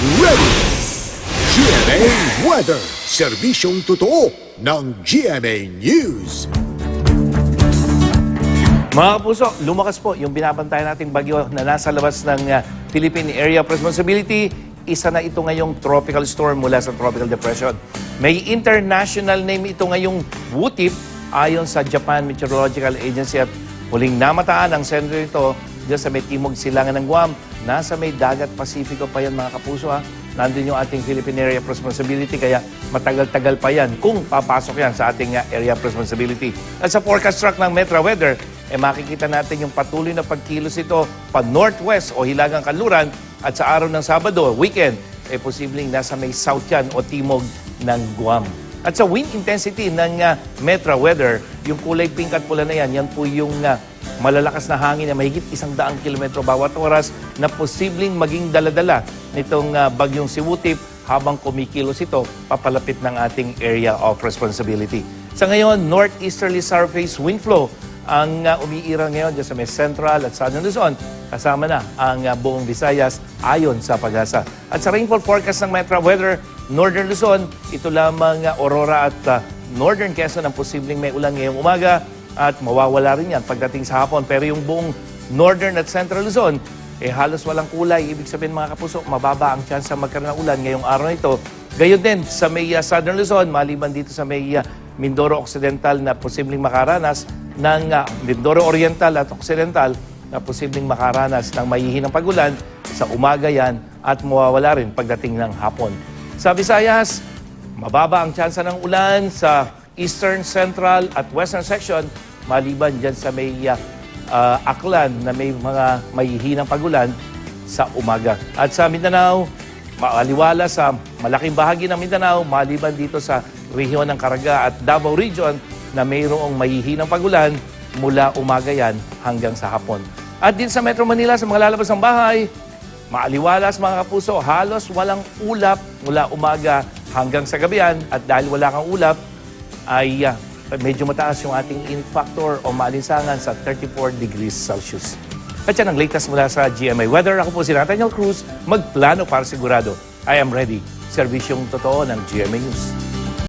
ready! GMA Weather, serbisyong totoo ng GMA News. Mga kapuso, lumakas po yung binabantayan nating bagyo na nasa labas ng Philippine Area of Responsibility. Isa na ito ngayong tropical storm mula sa tropical depression. May international name ito ngayong WUTIP ayon sa Japan Meteorological Agency at huling namataan ang sentro nito dyan sa may timog silangan ng Guam. Nasa may dagat Pasifiko pa yan mga kapuso ha. Nandun yung ating Philippine Area of Responsibility kaya matagal-tagal pa yan kung papasok yan sa ating Area of Responsibility. At sa forecast track ng Metro Weather, makikita natin yung patuloy na pagkilos ito pa northwest o hilagang kanluran at sa araw ng Sabado, weekend, posibleng nasa may south yan o timog ng Guam. At sa wind intensity ng Metro Weather, yung kulay pink at pula na yan po yung malalakas na hangin na mahigit 100 kilometro bawat oras na posibleng maging daladala nitong bagyong si WUTIP habang kumikilos ito papalapit ng ating area of responsibility. Sa ngayon, northeasterly surface wind flow ang umiira ngayon dyan sa may Central at Southern Luzon. Kasama na ang buong Visayas ayon sa Pag-asa. At sa rainfall forecast ng Metro Weather, Northern Luzon, ito lamang Aurora at Northern Quezon ang posibleng may ulan ngayong umaga at mawawala rin yan pagdating sa hapon. Pero yung buong Northern at Central Luzon, halos walang kulay. Ibig sabihin mga kapuso, mababa ang chance magkaroon ng ulan ngayong araw na ito. Gayon din sa may Southern Luzon, maliban dito sa may Mindoro Occidental na posibleng makaranas ng Mindoro Oriental at Occidental na posibleng makaranas ng mahihinang pagulan sa umaga yan at mawawala rin pagdating ng hapon. Sa Visayas, mababa ang tsansa ng ulan sa Eastern, Central at Western section maliban dyan sa may Aklan na may mga mahihinang pagulan sa umaga. At sa Mindanao, maaliwala sa malaking bahagi ng Mindanao maliban dito sa rehiyon ng Caraga at Davao Region na mayroong mahihinang pagulan mula umaga yan hanggang sa hapon. At din sa Metro Manila, sa mga lalabas ng bahay, maaliwalas mga kapuso, halos walang ulap mula umaga hanggang sa gabihan. At dahil wala kang ulap, ay medyo mataas yung ating init factor o maalinsangan sa 34 degrees Celsius. At yan ang latest mula sa GMA Weather. Ako po si Nathaniel Cruz, magplano para sigurado. I am ready. Serbisyong totoo ng GMA News.